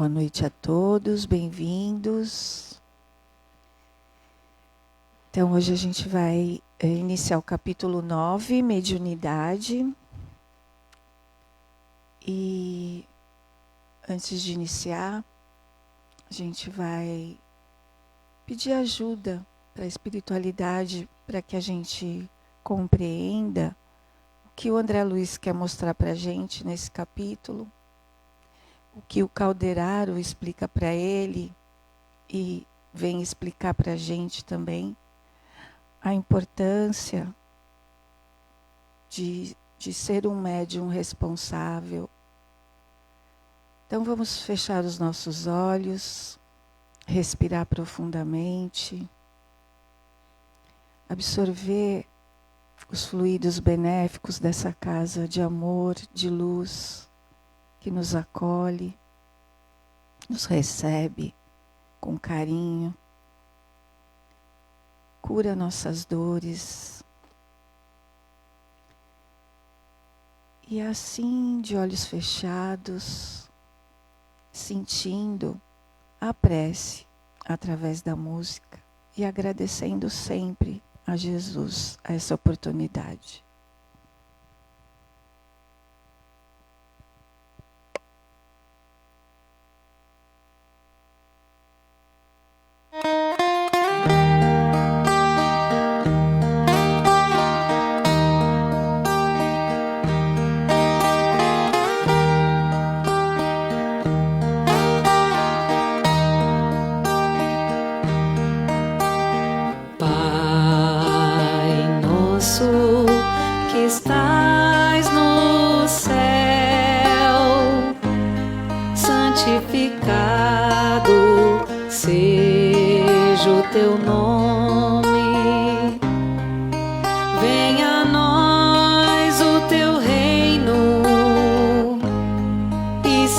Boa noite a todos, bem-vindos. Então, hoje a gente vai iniciar o capítulo 9, mediunidade. E antes de iniciar, a gente vai pedir ajuda para a espiritualidade, para que a gente compreenda o que o André Luiz quer mostrar para a gente nesse capítulo, o que o Calderaro explica para ele e vem explicar para a gente também, a importância de ser um médium responsável. Então vamos fechar os nossos olhos, respirar profundamente, absorver os fluidos benéficos dessa casa de amor, de luz, que nos acolhe, nos recebe com carinho, cura nossas dores. E assim, de olhos fechados, sentindo a prece através da música e agradecendo sempre a Jesus essa oportunidade.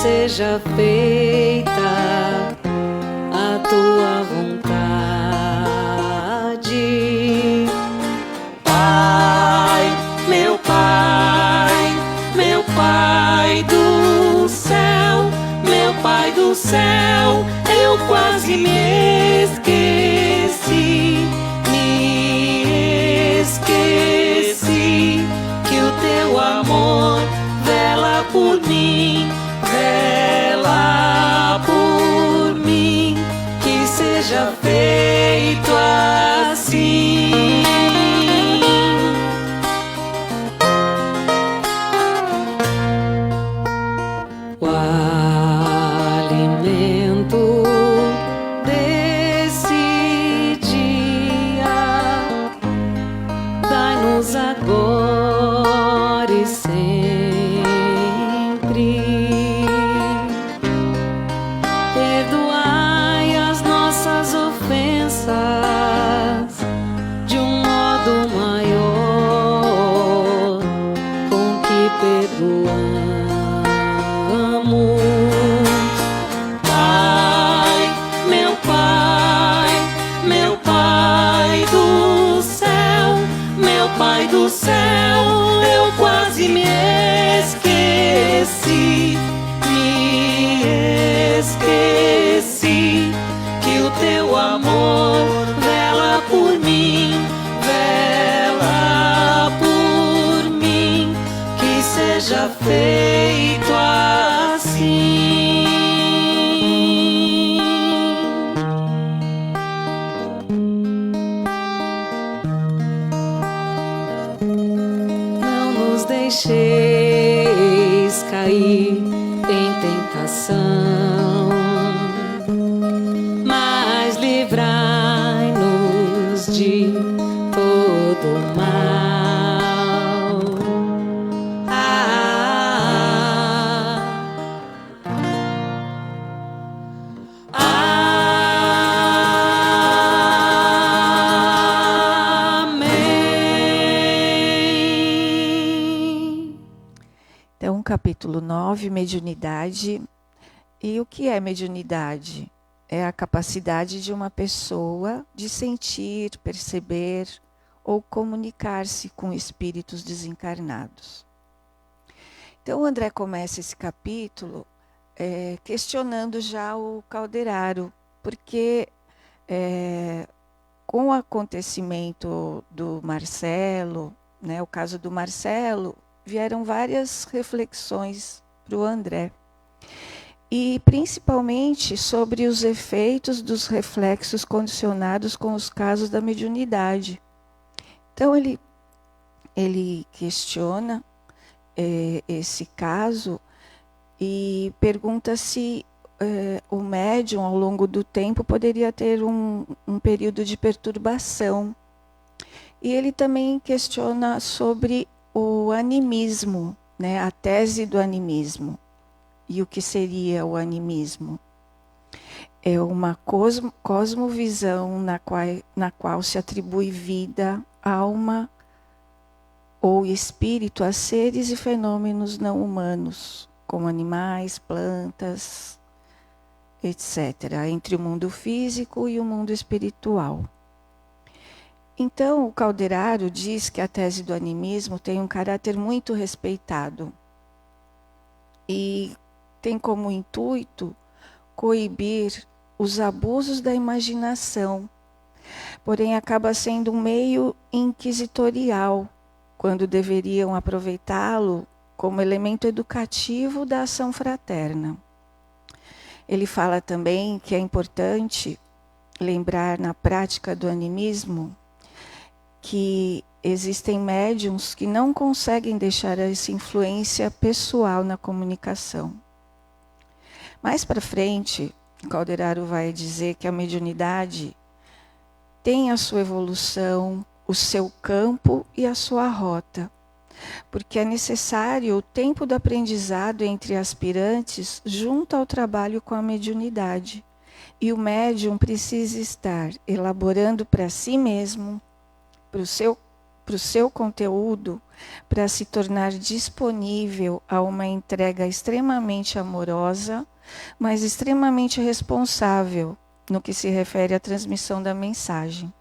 Seja feita a tua vontade. Pai, meu Pai, meu Pai do céu, meu Pai do céu, eu quase me esqueci que o teu amor vela por mim. Vela por mim, que seja feito assim. O alimento desse dia, dai-nos agora e sempre. Perdoai as nossas ofensas de um modo maior com que perdoamos. Pai, meu Pai, meu Pai do céu, meu Pai do céu, eu quase me esqueci. Que o teu amor vela por mim, que seja feito assim. Não nos deixeis cair em tentação, mas livrai-nos de todo mal. Amém. Então, capítulo 9, mediunidade. E o que é mediunidade? É a capacidade de uma pessoa de sentir, perceber ou comunicar-se com espíritos desencarnados. Então, o André começa esse capítulo questionando já o Calderaro, porque com o acontecimento do Marcelo, né, o caso do Marcelo, vieram várias reflexões para o André. E principalmente sobre os efeitos dos reflexos condicionados com os casos da mediunidade. Então ele questiona esse caso e pergunta se o médium, ao longo do tempo, poderia ter um período de perturbação. E ele também questiona sobre o animismo, né, a tese do animismo. E o que seria o animismo? É uma cosmovisão na qual se atribui vida, alma ou espírito a seres e fenômenos não humanos, como animais, plantas, etc., entre o mundo físico e o mundo espiritual. Então, o Calderaro diz que a tese do animismo tem um caráter muito respeitado e tem como intuito coibir os abusos da imaginação, porém acaba sendo um meio inquisitorial, quando deveriam aproveitá-lo como elemento educativo da ação fraterna. Ele fala também que é importante lembrar na prática do animismo que existem médiuns que não conseguem deixar essa influência pessoal na comunicação. Mais para frente, Calderaro vai dizer que a mediunidade tem a sua evolução, o seu campo e a sua rota, porque é necessário o tempo do aprendizado entre aspirantes junto ao trabalho com a mediunidade. E o médium precisa estar elaborando para si mesmo, para o seu conteúdo, para se tornar disponível a uma entrega extremamente amorosa, mas extremamente responsável no que se refere à transmissão da mensagem.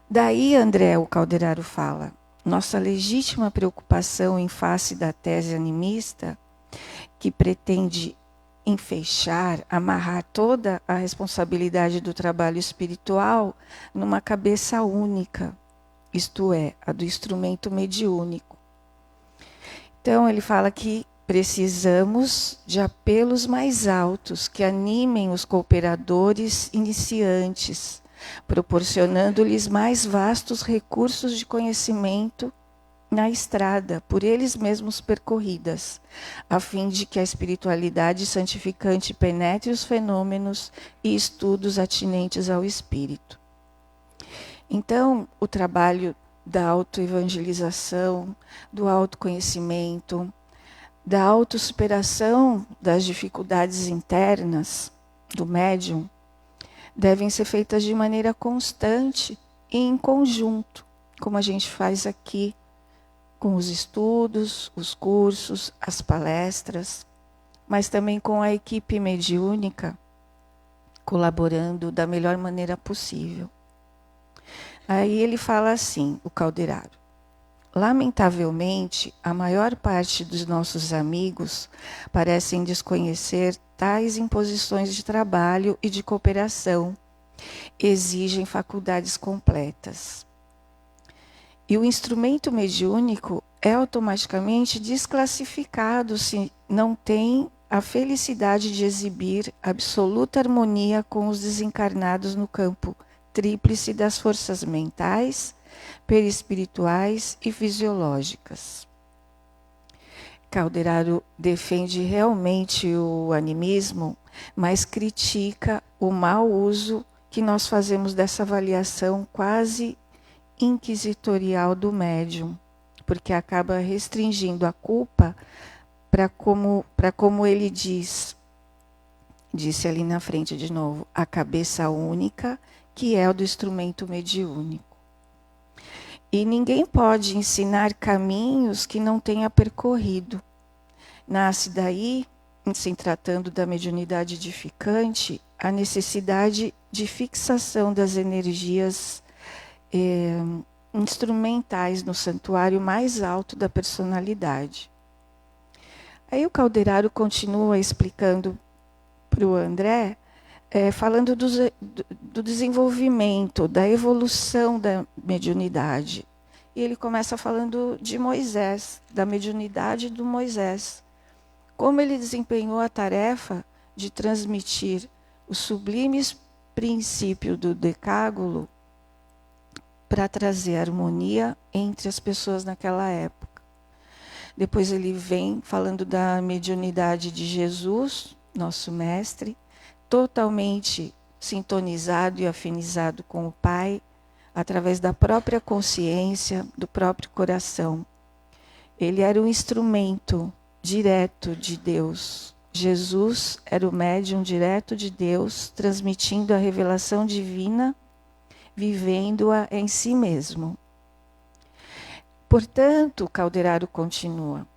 Daí, André, o Calderaro fala, nossa legítima preocupação em face da tese animista, que pretende enfeixar, amarrar toda a responsabilidade do trabalho espiritual numa cabeça única, isto é, a do instrumento mediúnico. Então, ele fala que precisamos de apelos mais altos que animem os cooperadores iniciantes, proporcionando-lhes mais vastos recursos de conhecimento na estrada, por eles mesmos percorridas, a fim de que a espiritualidade santificante penetre os fenômenos e estudos atinentes ao espírito. Então, o trabalho da autoevangelização, do autoconhecimento, da autossuperação das dificuldades internas do médium, devem ser feitas de maneira constante e em conjunto, como a gente faz aqui, com os estudos, os cursos, as palestras, mas também com a equipe mediúnica, colaborando da melhor maneira possível. Aí ele fala assim, o Calderaro, lamentavelmente, a maior parte dos nossos amigos parecem desconhecer tais imposições de trabalho e de cooperação, exigem faculdades completas. E o instrumento mediúnico é automaticamente desclassificado se não tem a felicidade de exibir absoluta harmonia com os desencarnados no campo tríplice das forças mentais, perispirituais e fisiológicas. Calderaro defende realmente o animismo, mas critica o mau uso que nós fazemos dessa avaliação quase inquisitorial do médium, porque acaba restringindo a culpa para como ele disse ali na frente de novo, a cabeça única, que é o do instrumento mediúnico. E ninguém pode ensinar caminhos que não tenha percorrido. Nasce daí, se tratando da mediunidade edificante, a necessidade de fixação das energias instrumentais no santuário mais alto da personalidade. Aí o Calderaro continua explicando para o André, falando do desenvolvimento, da evolução da mediunidade. E ele começa falando de Moisés, da mediunidade do Moisés. Como ele desempenhou a tarefa de transmitir os sublimes princípios do decágulo para trazer harmonia entre as pessoas naquela época. Depois ele vem falando da mediunidade de Jesus, nosso mestre, totalmente sintonizado e afinizado com o Pai, através da própria consciência, do próprio coração. Ele era um instrumento direto de Deus. Jesus era o médium direto de Deus, transmitindo a revelação divina, vivendo-a em si mesmo. Portanto, Calderaro continua,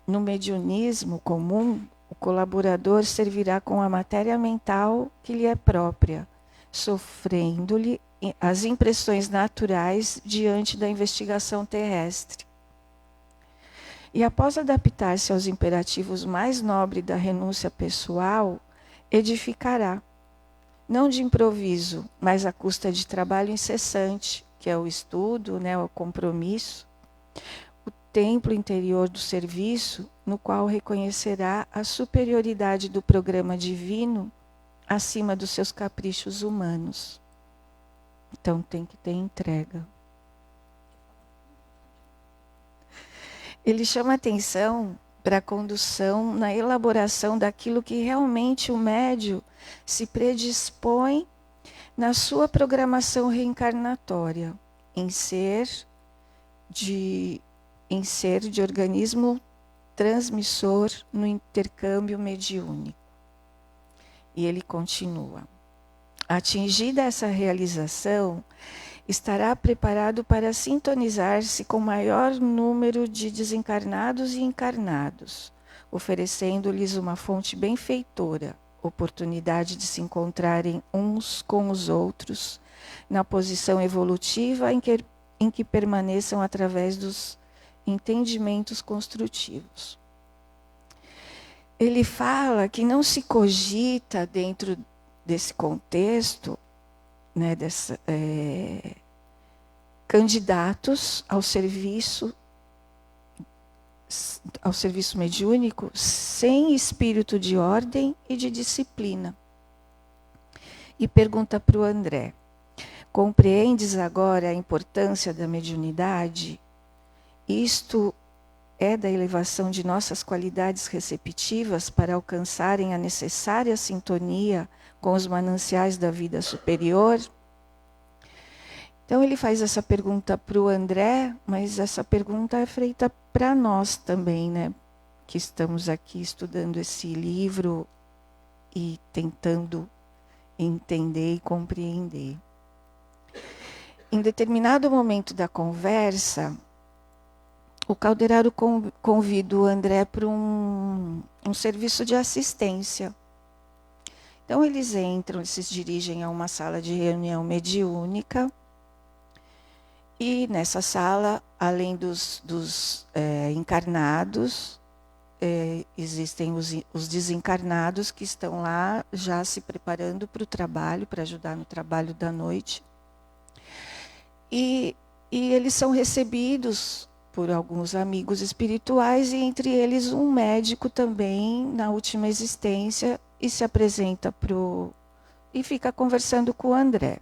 no mediunismo comum, o colaborador servirá com a matéria mental que lhe é própria, sofrendo-lhe as impressões naturais diante da investigação terrestre. E após adaptar-se aos imperativos mais nobres da renúncia pessoal, edificará, não de improviso, mas à custa de trabalho incessante, que é o estudo, né, o compromisso, o templo interior do serviço, no qual reconhecerá a superioridade do programa divino acima dos seus caprichos humanos. Então tem que ter entrega. Ele chama atenção para a condução na elaboração daquilo que realmente o médium se predispõe na sua programação reencarnatória, em ser de organismo transmissor no intercâmbio mediúnico. E ele continua. Atingida essa realização, estará preparado para sintonizar-se com o maior número de desencarnados e encarnados, oferecendo-lhes uma fonte benfeitora, oportunidade de se encontrarem uns com os outros, na posição evolutiva em que permaneçam através dos entendimentos construtivos. Ele fala que não se cogita dentro desse contexto, né, candidatos ao serviço mediúnico sem espírito de ordem e de disciplina. E pergunta para o André, compreendes agora a importância da mediunidade? Isto é da elevação de nossas qualidades receptivas para alcançarem a necessária sintonia com os mananciais da vida superior? Então ele faz essa pergunta para o André, mas essa pergunta é feita para nós também, né? Que estamos aqui estudando esse livro e tentando entender e compreender. Em determinado momento da conversa, o Calderaro convida o André para um serviço de assistência. Então eles se dirigem a uma sala de reunião mediúnica. E nessa sala, além dos encarnados, existem os desencarnados que estão lá já se preparando para o trabalho, para ajudar no trabalho da noite. E eles são recebidos por alguns amigos espirituais, e entre eles um médico também, na última existência, e se apresenta e fica conversando com o André.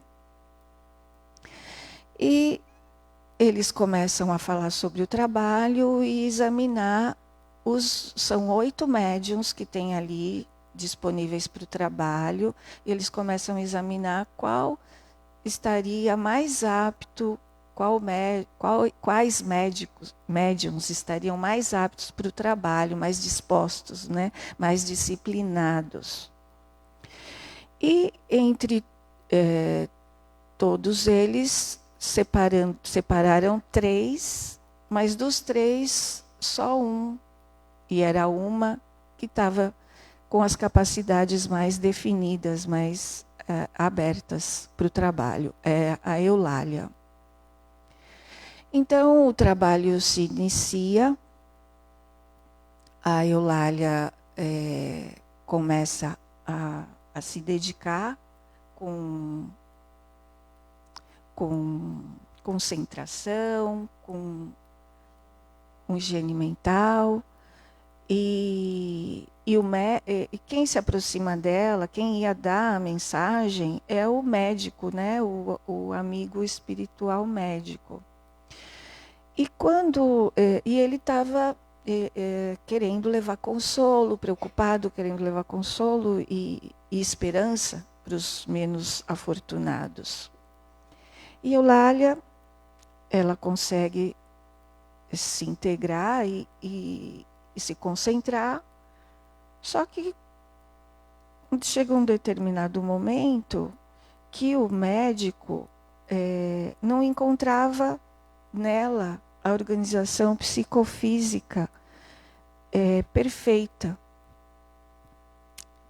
E eles começam a falar sobre o trabalho e examinar são 8 médiuns que tem ali disponíveis para o trabalho, e eles começam a examinar qual estaria mais apto, quais médiuns estariam mais aptos para o trabalho, mais dispostos, né, mais disciplinados. E entre todos eles, separaram 3, mas dos 3, só um, e era uma que estava com as capacidades mais definidas, mais abertas para o trabalho, é a Eulália. Então, o trabalho se inicia, a Eulália começa a se dedicar com concentração, com higiene mental, e quem se aproxima dela, quem ia dar a mensagem é o médico, né? O amigo espiritual médico. E ele estava querendo levar consolo, preocupado, querendo levar consolo e esperança para os menos afortunados. E Eulália, ela consegue se integrar e se concentrar, só que chega um determinado momento que o médico não encontrava nela a organização psicofísica perfeita,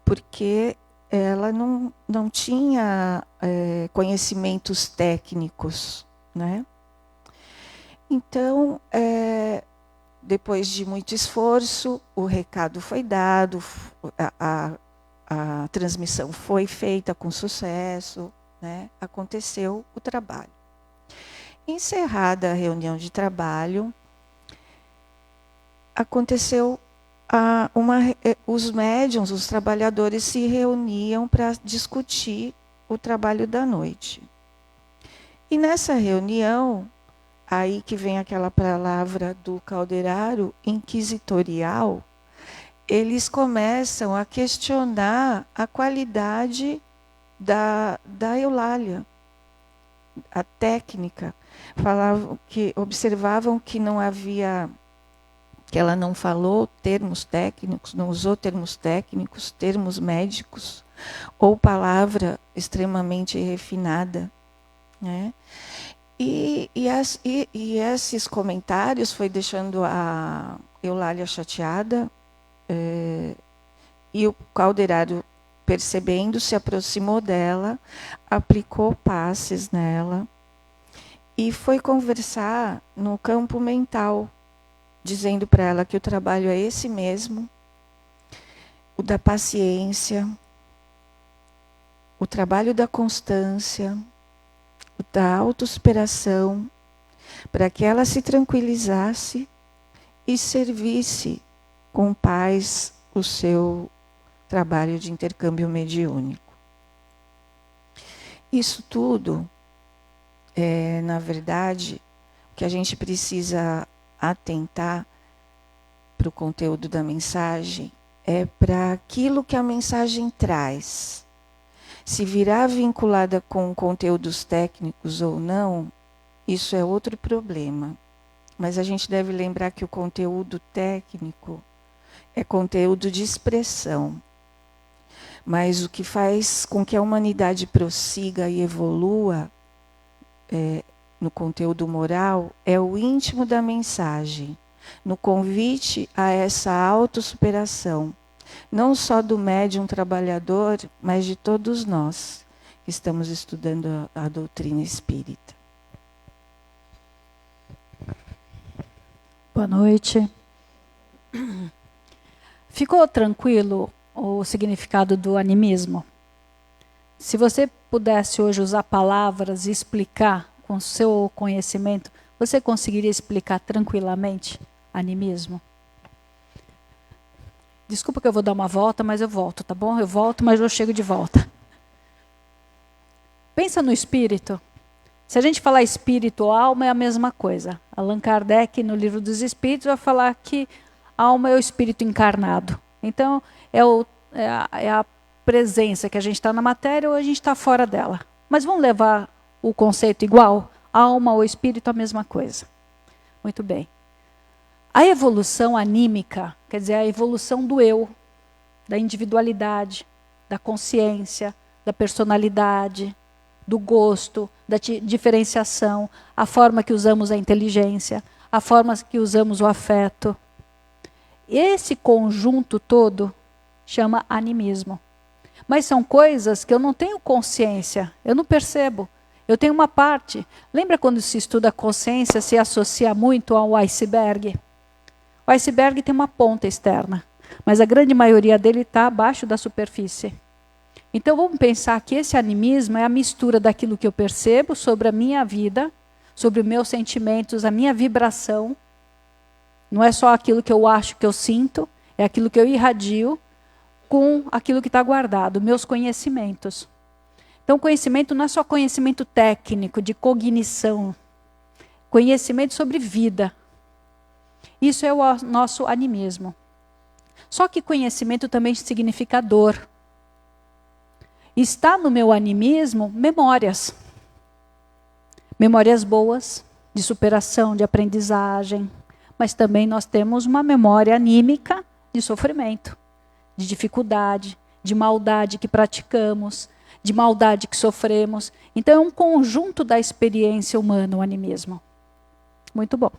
porque ela não tinha conhecimentos técnicos, né? Então, depois de muito esforço, o recado foi dado, a transmissão foi feita com sucesso, né? Aconteceu o trabalho. Encerrada a reunião de trabalho, aconteceu os médiuns, os trabalhadores se reuniam para discutir o trabalho da noite. E nessa reunião, aí que vem aquela palavra do Calderaro, inquisitorial, eles começam a questionar a qualidade da Eulália, a técnica. Observavam que não havia, que ela não falou termos técnicos, não usou termos técnicos, termos médicos, ou palavra extremamente refinada, né? E esses comentários foi deixando a Eulália chateada, e o Calderaro, percebendo, se aproximou dela, aplicou passes nela e foi conversar no campo mental, dizendo para ela que o trabalho é esse mesmo, o da paciência, o trabalho da constância, o da autossuperação, para que ela se tranquilizasse e servisse com paz o seu trabalho de intercâmbio mediúnico. Isso tudo, na verdade, o que a gente precisa atentar para o conteúdo da mensagem é para aquilo que a mensagem traz. Se virá vinculada com conteúdos técnicos ou não, isso é outro problema. Mas a gente deve lembrar que o conteúdo técnico é conteúdo de expressão. Mas o que faz com que a humanidade prossiga e evolua no conteúdo moral é o íntimo da mensagem, no convite a essa autossuperação, não só do médium trabalhador, mas de todos nós que estamos estudando a doutrina espírita. Boa noite. Ficou tranquilo o significado do animismo? Se você pudesse hoje usar palavras e explicar com o seu conhecimento, você conseguiria explicar tranquilamente animismo? Desculpa que eu vou dar uma volta, mas eu volto, tá bom? Eu volto, mas eu chego de volta. Pensa no espírito. Se a gente falar espírito ou alma, é a mesma coisa. Allan Kardec, no Livro dos Espíritos, vai falar que alma é o espírito encarnado. Então, é a presença que a gente está na matéria ou a gente está fora dela. Mas vamos levar o conceito igual? Alma ou espírito, a mesma coisa. Muito bem. A evolução anímica, quer dizer, a evolução do eu, da individualidade, da consciência, da personalidade, do gosto, da diferenciação, a forma que usamos a inteligência, a forma que usamos o afeto. Esse conjunto todo chama animismo. Mas são coisas que eu não tenho consciência, eu não percebo. Eu tenho uma parte. Lembra quando se estuda a consciência, se associa muito ao iceberg? O iceberg tem uma ponta externa, mas a grande maioria dele está abaixo da superfície. Então vamos pensar que esse animismo é a mistura daquilo que eu percebo sobre a minha vida, sobre os meus sentimentos, a minha vibração. Não é só aquilo que eu acho que eu sinto, é aquilo que eu irradio com aquilo que está guardado, meus conhecimentos. Então conhecimento não é só conhecimento técnico, de cognição, conhecimento sobre vida. Isso é o nosso animismo. Só que conhecimento também significa dor. Está no meu animismo memórias. Memórias boas, de superação, de aprendizagem. Mas também nós temos uma memória anímica de sofrimento, de dificuldade, de maldade que praticamos, de maldade que sofremos. Então é um conjunto da experiência humana, o animismo. Muito bom.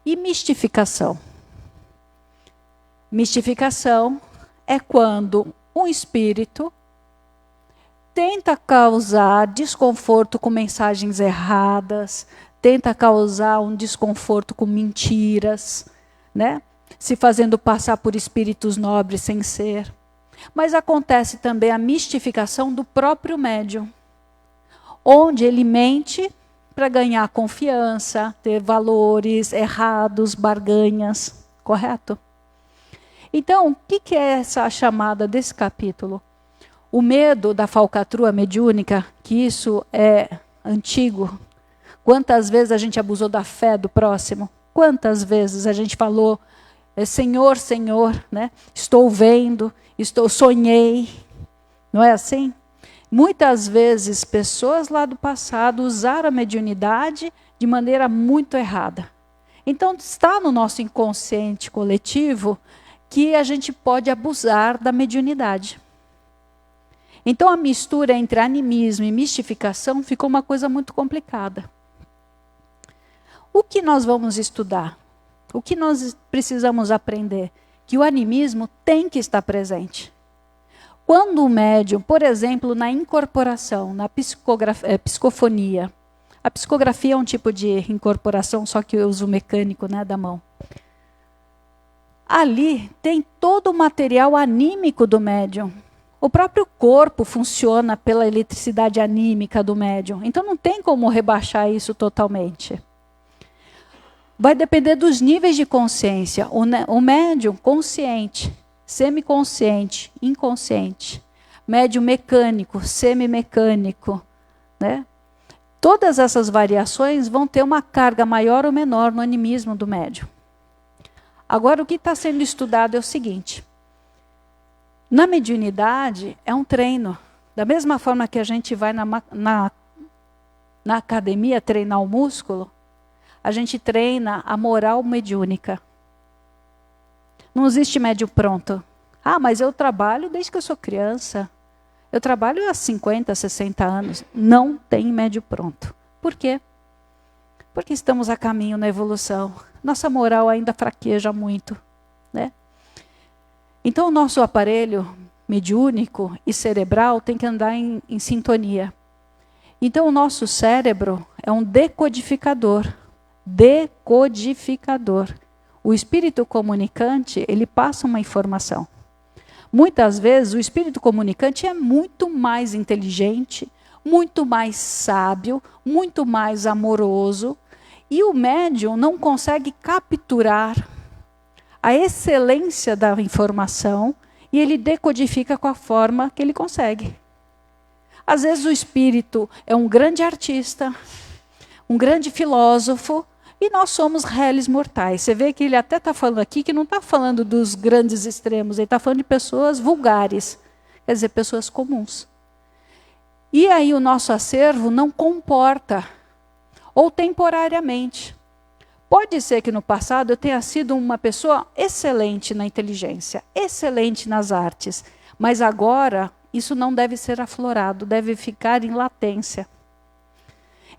E mistificação? Mistificação é quando um espírito tenta causar desconforto com mensagens erradas, tenta causar um desconforto com mentiras, né? Se fazendo passar por espíritos nobres sem ser. Mas acontece também a mistificação do próprio médium, onde ele mente para ganhar confiança, ter valores errados, barganhas, correto? Então, o que é essa chamada desse capítulo? O medo da falcatrua mediúnica, que isso é antigo. Quantas vezes a gente abusou da fé do próximo? Quantas vezes a gente falou, Senhor, Senhor, né? Estou vendo, sonhei. Não é assim? Muitas vezes pessoas lá do passado usaram a mediunidade de maneira muito errada. Então está no nosso inconsciente coletivo que a gente pode abusar da mediunidade. Então a mistura entre animismo e mistificação ficou uma coisa muito complicada. O que nós vamos estudar? O que nós precisamos aprender? Que o animismo tem que estar presente. Quando o médium, por exemplo, na incorporação, na psicofonia, a psicografia é um tipo de incorporação, só que eu uso o mecânico, né, da mão. Ali tem todo o material anímico do médium. O próprio corpo funciona pela eletricidade anímica do médium. Então não tem como rebaixar isso totalmente. Vai depender dos níveis de consciência. O médium consciente, semiconsciente, inconsciente. Médium mecânico, semimecânico, né? Todas essas variações vão ter uma carga maior ou menor no animismo do médium. Agora, o que está sendo estudado é o seguinte. Na mediunidade, é um treino. Da mesma forma que a gente vai na academia treinar o músculo, a gente treina a moral mediúnica. Não existe médium pronto. Ah, mas eu trabalho desde que eu sou criança. Eu trabalho há 50, 60 anos. Não tem médium pronto. Por quê? Porque estamos a caminho na evolução. Nossa moral ainda fraqueja muito, né? Então, o nosso aparelho mediúnico e cerebral tem que andar em sintonia. Então, o nosso cérebro é um decodificador. Decodificador. O espírito comunicante, ele passa uma informação. Muitas vezes, o espírito comunicante é muito mais inteligente, muito mais sábio, muito mais amoroso, e o médium não consegue capturar a excelência da informação e ele decodifica com a forma que ele consegue. Às vezes o espírito é um grande artista, um grande filósofo, e nós somos réis mortais. Você vê que ele até está falando aqui que não está falando dos grandes extremos, ele está falando de pessoas vulgares, quer dizer, pessoas comuns. E aí o nosso acervo não comporta, ou temporariamente. Pode ser que no passado eu tenha sido uma pessoa excelente na inteligência, excelente nas artes, mas agora isso não deve ser aflorado, deve ficar em latência.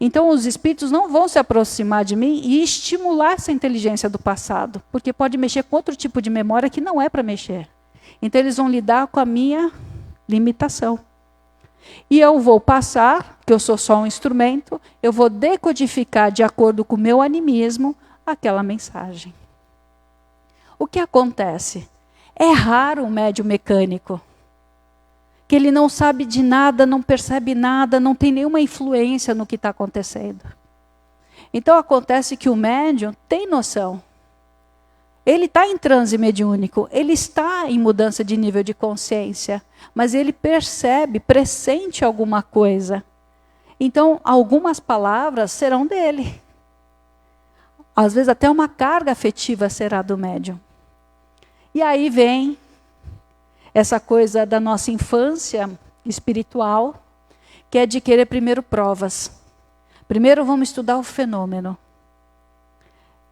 Então os espíritos não vão se aproximar de mim e estimular essa inteligência do passado, porque pode mexer com outro tipo de memória que não é para mexer. Então eles vão lidar com a minha limitação. E eu vou passar, que eu sou só um instrumento, eu vou decodificar de acordo com o meu animismo aquela mensagem. que acontece? É raro um médium mecânico, que ele não sabe de nada, não percebe nada, não tem nenhuma influência no que está acontecendo. Então acontece que o médium tem noção. Ele está em transe mediúnico, ele está em mudança de nível de consciência, mas ele percebe, pressente alguma coisa. Então, algumas palavras serão dele. Às vezes até uma carga afetiva será do médium. E aí vem essa coisa da nossa infância espiritual, que é de querer primeiro provas. Primeiro vamos estudar o fenômeno,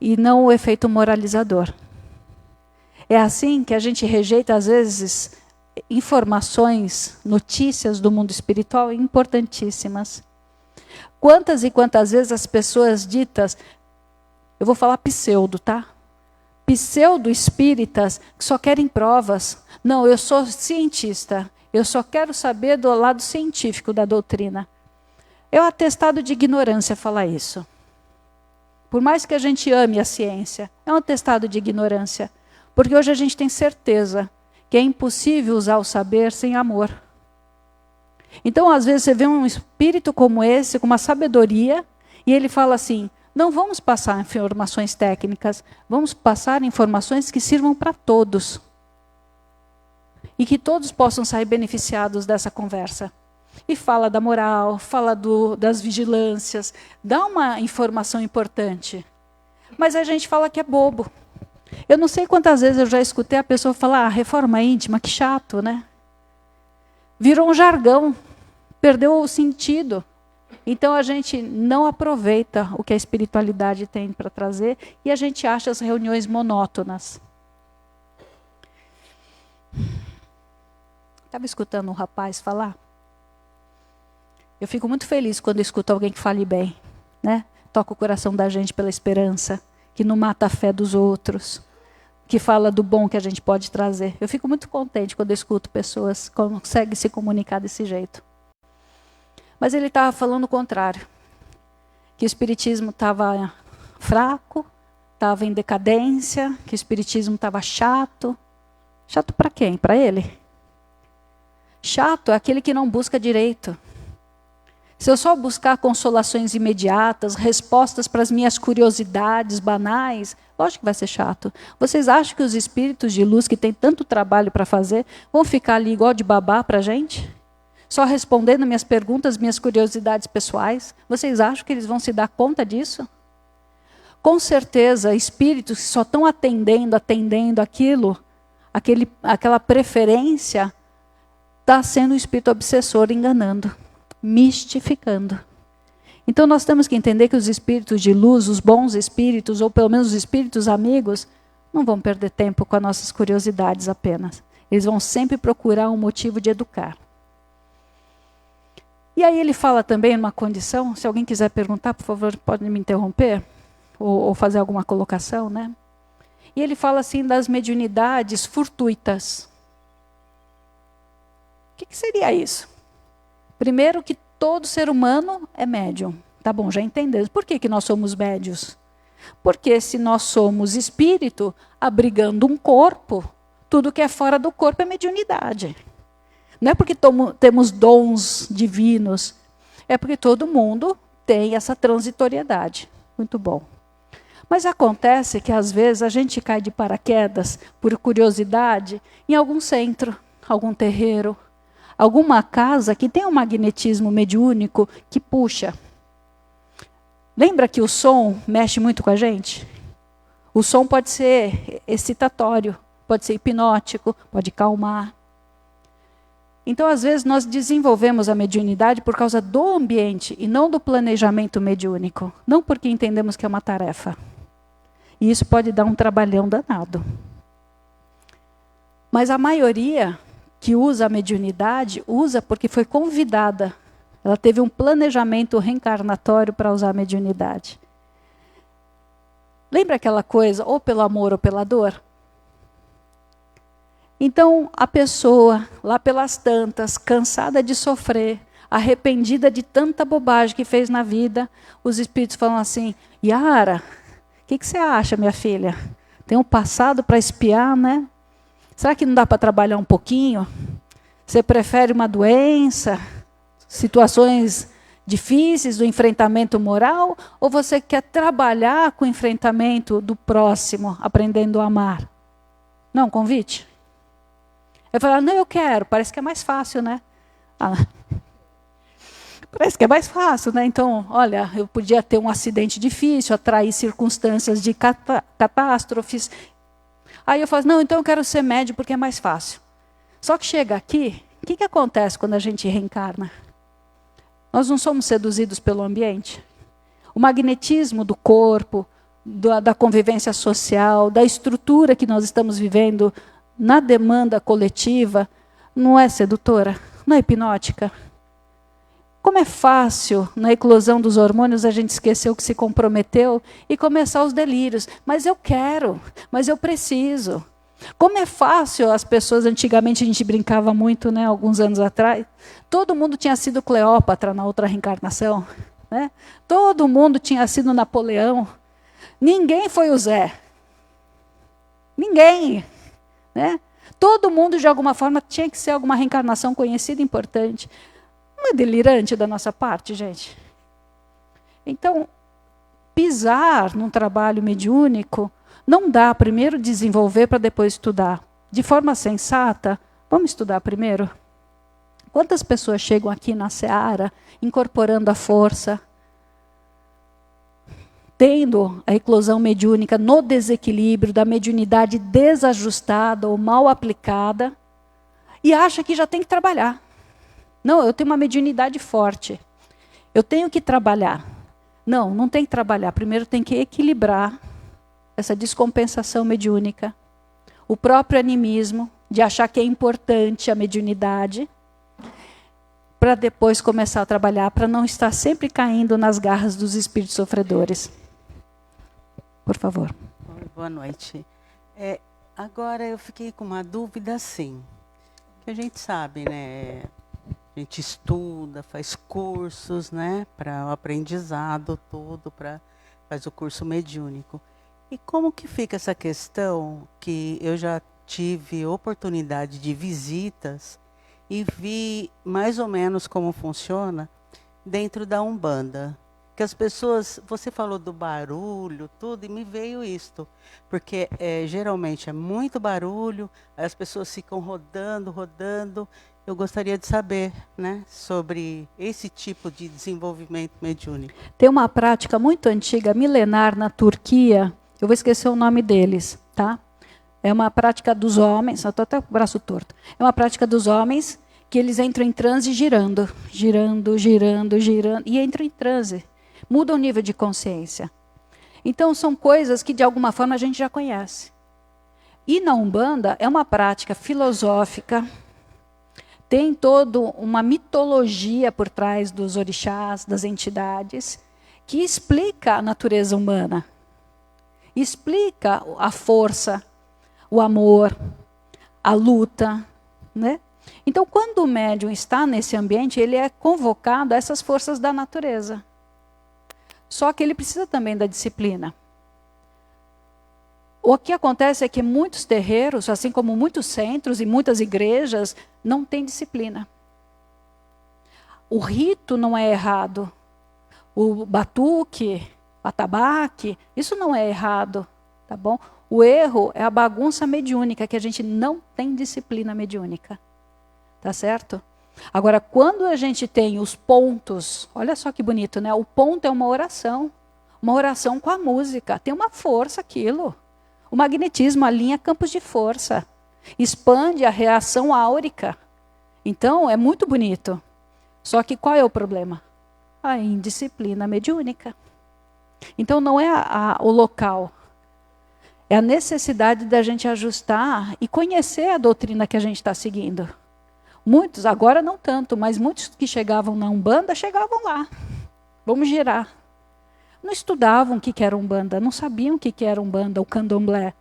e não o efeito moralizador. É assim que a gente rejeita, às vezes, informações, notícias do mundo espiritual importantíssimas. Quantas e quantas vezes as pessoas ditas, eu vou falar pseudo, tá? Pseudo-espíritas que só querem provas. Não, eu sou cientista, eu só quero saber do lado científico da doutrina. É um atestado de ignorância falar isso. Por mais que a gente ame a ciência, é um atestado de ignorância. Porque hoje a gente tem certeza que é impossível usar o saber sem amor. Então, às vezes, você vê um espírito como esse, com uma sabedoria, e ele fala assim, não vamos passar informações técnicas, vamos passar informações que sirvam para todos. E que todos possam sair beneficiados dessa conversa. E fala da moral, fala das vigilâncias, dá uma informação importante. Mas a gente fala que é bobo. Eu não sei quantas vezes eu já escutei a pessoa falar, reforma íntima, que chato, né? Virou um jargão, perdeu o sentido. Então a gente não aproveita o que a espiritualidade tem para trazer e a gente acha as reuniões monótonas. Estava escutando um rapaz falar. Eu fico muito feliz quando escuto alguém que fale bem, né? Toca o coração da gente pela esperança, que não mata a fé dos outros, que fala do bom que a gente pode trazer. Eu fico muito contente quando eu escuto pessoas que conseguem se comunicar desse jeito. Mas ele estava falando o contrário, que o espiritismo estava fraco, estava em decadência, que o espiritismo estava chato. Chato para quem? Para ele. Chato é aquele que não busca direito. Se eu só buscar consolações imediatas, respostas para as minhas curiosidades banais, lógico que vai ser chato. Vocês acham que os espíritos de luz que têm tanto trabalho para fazer vão ficar ali igual de babá para a gente? Só respondendo minhas perguntas, minhas curiosidades pessoais? Vocês acham que eles vão se dar conta disso? Com certeza, espíritos que só estão atendendo aquilo, aquela preferência, está sendo o espírito obsessor enganando, mistificando. Então nós temos que entender que os espíritos de luz, os bons espíritos, ou pelo menos os espíritos amigos, não vão perder tempo com as nossas curiosidades apenas. Eles vão sempre procurar um motivo de educar. E aí ele fala também numa condição, se alguém quiser perguntar, por favor, pode me interromper, ou fazer alguma colocação, né? E ele fala assim das mediunidades fortuitas. O que seria isso? Primeiro que todo ser humano é médium. Tá bom, já entendemos. Por que nós somos médios? Porque se nós somos espírito, abrigando um corpo, tudo que é fora do corpo é mediunidade. Não é porque temos dons divinos, é porque todo mundo tem essa transitoriedade. Muito bom. Mas acontece que às vezes a gente cai de paraquedas, por curiosidade, em algum centro, algum terreiro, alguma casa que tem um magnetismo mediúnico que puxa. Lembra que o som mexe muito com a gente? O som pode ser excitatório, pode ser hipnótico, pode calmar. Então, às vezes, nós desenvolvemos a mediunidade por causa do ambiente e não do planejamento mediúnico. Não porque entendemos que é uma tarefa. E isso pode dar um trabalhão danado. Mas a maioria que usa a mediunidade, usa porque foi convidada. Ela teve um planejamento reencarnatório para usar a mediunidade. Lembra aquela coisa, ou pelo amor ou pela dor? Então, a pessoa, lá pelas tantas, cansada de sofrer, arrependida de tanta bobagem que fez na vida, os espíritos falam assim, Yara, o que você acha, minha filha? tem um passado para espiar, né? Será que não dá para trabalhar um pouquinho? Você prefere uma doença, situações difíceis do enfrentamento moral, ou você quer trabalhar com o enfrentamento do próximo, aprendendo a amar? Não, convite? Eu falo, não, eu quero, parece que é mais fácil, né? Parece que é mais fácil, né? Então, olha, eu podia ter um acidente difícil, atrair circunstâncias de catástrofes. Aí eu falo, não, então eu quero ser médium porque é mais fácil. Só que chega aqui, o que acontece quando a gente reencarna? Nós não somos seduzidos pelo ambiente. O magnetismo do corpo, da convivência social, da estrutura que nós estamos vivendo na demanda coletiva, não é sedutora, não é hipnótica. Como é fácil, na eclosão dos hormônios, a gente esquecer o que se comprometeu e começar os delírios. Mas eu quero, mas eu preciso. Como é fácil, as pessoas, antigamente a gente brincava muito, né, alguns anos atrás, todo mundo tinha sido Cleópatra na outra reencarnação, né? Todo mundo tinha sido Napoleão. Ninguém foi o Zé. Ninguém. Né? Todo mundo, de alguma forma, tinha que ser alguma reencarnação conhecida e importante. Não é delirante da nossa parte, gente? Então, pisar num trabalho mediúnico não dá primeiro desenvolver para depois estudar. De forma sensata, vamos estudar primeiro? Quantas pessoas chegam aqui na Seara incorporando a força, tendo a eclosão mediúnica no desequilíbrio da mediunidade desajustada ou mal aplicada, e acha que já tem que trabalhar. Não, eu tenho uma mediunidade forte. Eu tenho que trabalhar. Não, não tem que trabalhar. Primeiro tem que equilibrar essa descompensação mediúnica. O próprio animismo, de achar que é importante a mediunidade, para depois começar a trabalhar, para não estar sempre caindo nas garras dos espíritos sofredores. Por favor. Boa noite. Agora eu fiquei com uma dúvida, sim. Que a gente sabe, né? A gente estuda, faz cursos, né? Para o aprendizado todo, faz o curso mediúnico. E como que fica essa questão que eu já tive oportunidade de visitas e vi mais ou menos como funciona dentro da Umbanda? Que as pessoas, você falou do barulho, tudo, e me veio isto. Porque geralmente é muito barulho, aí as pessoas ficam rodando. Eu gostaria de saber, né, sobre esse tipo de desenvolvimento mediúnico. Tem uma prática muito antiga, milenar, na Turquia, eu vou esquecer o nome deles, tá? É uma prática dos homens, eu estou até com o braço torto. É uma prática dos homens que eles entram em transe girando, e entram em transe. Muda o nível de consciência. Então, são coisas que, de alguma forma, a gente já conhece. E na Umbanda, é uma prática filosófica, tem toda uma mitologia por trás dos orixás, das entidades, que explica a natureza humana. Explica a força, o amor, a luta, né? Então, quando o médium está nesse ambiente, ele é convocado a essas forças da natureza. Só que ele precisa também da disciplina. O que acontece é que muitos terreiros, assim como muitos centros e muitas igrejas, não têm disciplina. O rito não é errado. O batuque, atabaque, isso não é errado, tá bom? O erro é a bagunça mediúnica, que a gente não tem disciplina mediúnica. Tá certo? Agora, quando a gente tem os pontos, olha só que bonito, né? O ponto é uma oração com a música, tem uma força aquilo. O magnetismo alinha campos de força, expande a reação áurica. Então, é muito bonito. Só que qual é o problema? A indisciplina mediúnica. Então, não é o local. É a necessidade da gente ajustar e conhecer a doutrina que a gente está seguindo. Muitos, agora não tanto, mas muitos que chegavam na Umbanda, chegavam lá. Vamos girar. Não estudavam o que era Umbanda, não sabiam o que era Umbanda, o candomblé.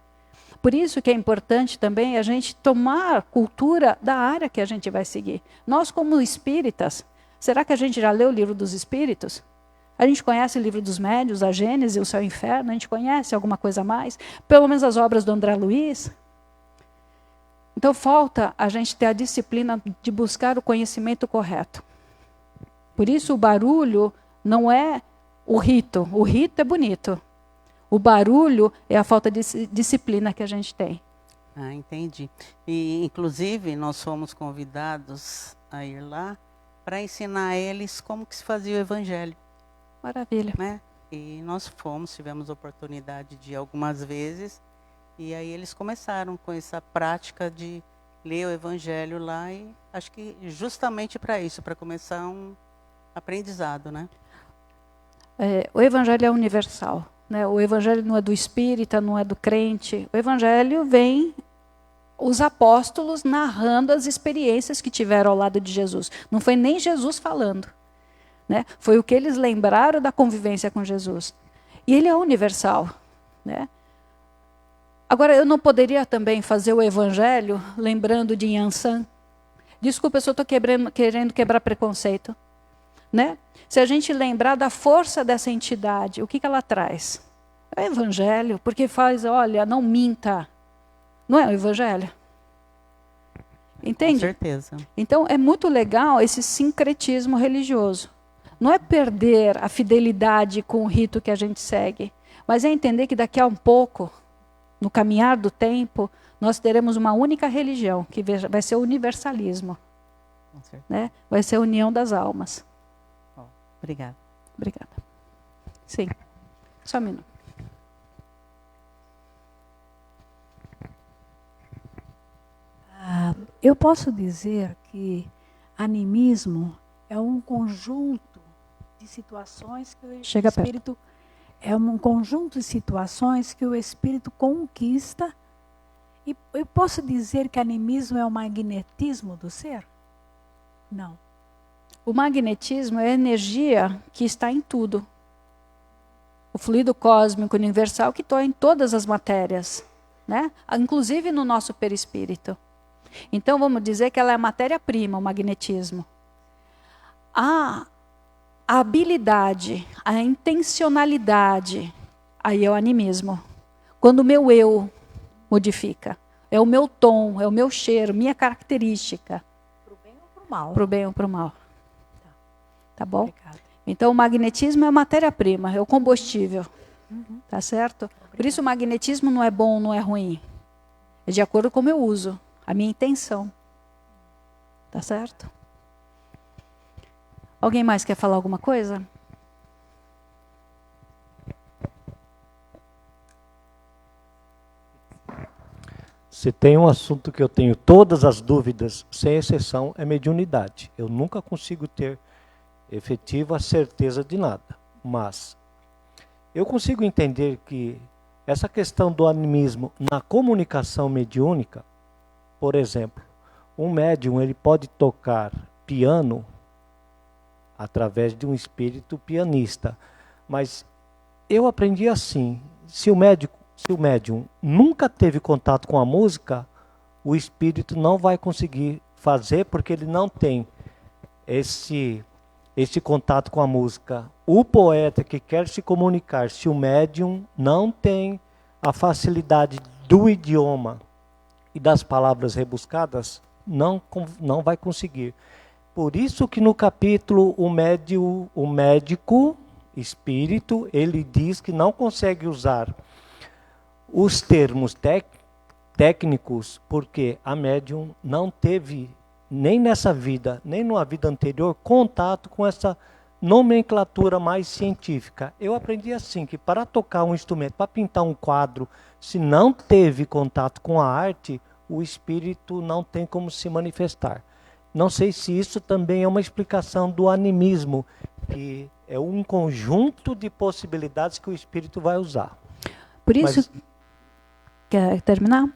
Por isso que é importante também a gente tomar cultura da área que a gente vai seguir. Nós, como espíritas, será que a gente já leu o Livro dos Espíritos? A gente conhece o livro dos médiuns, a Gênese, o Céu e o Inferno, a gente conhece alguma coisa a mais? Pelo menos as obras do André Luiz. Então falta a gente ter a disciplina de buscar o conhecimento correto. Por isso o barulho não é o rito é bonito. O barulho é a falta de disciplina que a gente tem. Ah, entendi. E, inclusive, nós fomos convidados a ir lá para ensinar a eles como que se fazia o evangelho, Maravilha. né? E nós fomos, tivemos oportunidade de ir algumas vezes, e aí eles começaram com essa prática de ler o evangelho lá, e acho que justamente para isso, para começar um aprendizado, né? O evangelho é universal. Né? O evangelho não é do espírita, não é do crente. O evangelho vem os apóstolos narrando as experiências que tiveram ao lado de Jesus. Não foi nem Jesus falando. Né? Foi o que eles lembraram da convivência com Jesus. E ele é universal. Né? Agora, eu não poderia também fazer o evangelho lembrando de Yansan. Desculpa, eu só estou querendo quebrar preconceito. Né? Se a gente lembrar da força dessa entidade, o que ela traz? É o evangelho, porque faz, olha, não minta. Não é o evangelho? Entende? Com certeza. Então, é muito legal esse sincretismo religioso. Não é perder a fidelidade com o rito que a gente segue, mas é entender que daqui a um pouco, no caminhar do tempo, nós teremos uma única religião, que vai ser o universalismo. Né? Vai ser a união das almas. Obrigada. Obrigada. Sim. Só um minuto. Eu posso dizer que animismo é um conjunto de situações que o espírito é um conjunto de situações que o espírito conquista. E eu posso dizer que animismo é o magnetismo do ser? Não. O magnetismo é a energia que está em tudo. O fluido cósmico universal que está em todas as matérias, né? Inclusive no nosso perispírito. Então vamos dizer que ela é a matéria-prima, o magnetismo. A habilidade, a intencionalidade, aí é o animismo. Quando o meu eu modifica, é o meu tom, é o meu cheiro, minha característica. Para o bem ou para o mal? Para o bem ou para o mal. Tá bom? Obrigada. Então o magnetismo é a matéria-prima, é o combustível. Tá certo? Obrigada. Por isso o magnetismo não é bom, não é ruim. É de acordo com como eu uso, a minha intenção. Tá certo? Alguém mais quer falar alguma coisa? Se tem um assunto que eu tenho todas as dúvidas, sem exceção, é mediunidade. Eu nunca consigo ter efetiva certeza de nada. Mas eu consigo entender que essa questão do animismo na comunicação mediúnica, por exemplo, um médium ele pode tocar piano através de um espírito pianista. Mas eu aprendi assim, se o médium nunca teve contato com a música, o espírito não vai conseguir fazer porque ele não tem esse contato com a música. O poeta que quer se comunicar, se o médium não tem a facilidade do idioma e das palavras rebuscadas, não vai conseguir. Por isso que no capítulo o médico, espírito, ele diz que não consegue usar os termos técnicos, porque a médium não teve, nem nessa vida, nem numa vida anterior, contato com essa nomenclatura mais científica. Eu aprendi assim, que para tocar um instrumento, para pintar um quadro, se não teve contato com a arte, o espírito não tem como se manifestar. Não sei se isso também é uma explicação do animismo, que é um conjunto de possibilidades que o espírito vai usar. Por isso, quer terminar?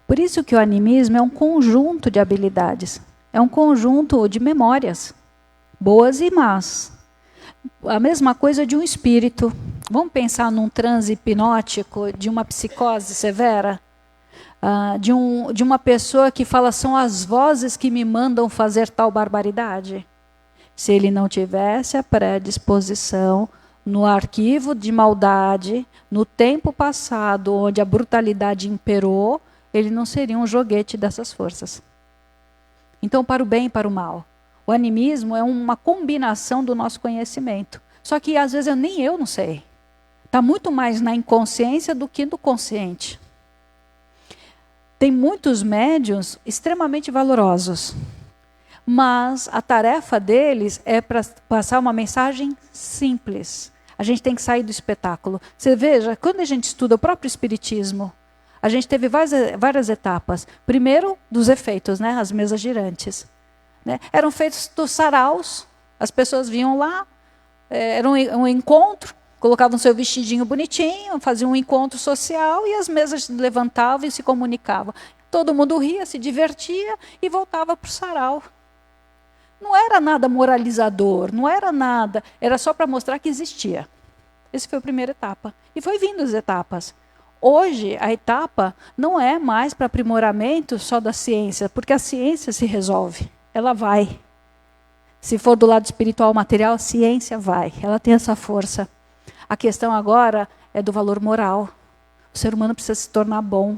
Por isso que o animismo é um conjunto de habilidades, é um conjunto de memórias, boas e más. A mesma coisa de um espírito. Vamos pensar num transe hipnótico, de uma psicose severa? De uma pessoa que fala, são as vozes que me mandam fazer tal barbaridade. se ele não tivesse a predisposição no arquivo de maldade, no tempo passado, onde a brutalidade imperou, ele não seria um joguete dessas forças. Então, para o bem e para o mal. O animismo é uma combinação do nosso conhecimento. Só que, às vezes, nem eu não sei. Está muito mais na inconsciência do que no consciente. Tem muitos médiuns extremamente valorosos. Mas a tarefa deles é para passar uma mensagem simples. A gente tem que sair do espetáculo. Você veja, quando a gente estuda o próprio Espiritismo, a gente teve várias etapas. Primeiro, dos efeitos, né? As mesas girantes. Né? Eram feitos dos saraus, as pessoas vinham lá, era um encontro, colocavam seu vestidinho bonitinho, faziam um encontro social e as mesas levantavam e se comunicavam. Todo mundo ria, se divertia e voltava para o sarau. Não era nada moralizador, não era nada, era só para mostrar que existia. Essa foi a primeira etapa. E foi vindo as etapas. Hoje, a etapa não é mais para aprimoramento só da ciência, porque a ciência se resolve, ela vai. Se for do lado espiritual material, a ciência vai, ela tem essa força. A questão agora é do valor moral. O ser humano precisa se tornar bom.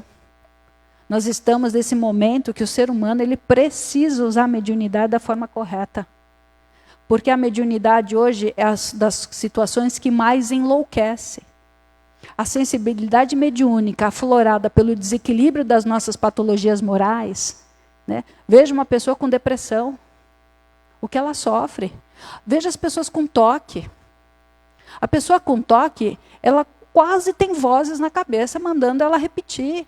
Nós estamos nesse momento que o ser humano ele precisa usar a mediunidade da forma correta. Porque a mediunidade hoje é das situações que mais enlouquece. A sensibilidade mediúnica aflorada pelo desequilíbrio das nossas patologias morais. Né? Veja uma pessoa com depressão, o que ela sofre. Veja as pessoas com toque. A pessoa com toque, ela quase tem vozes na cabeça mandando ela repetir,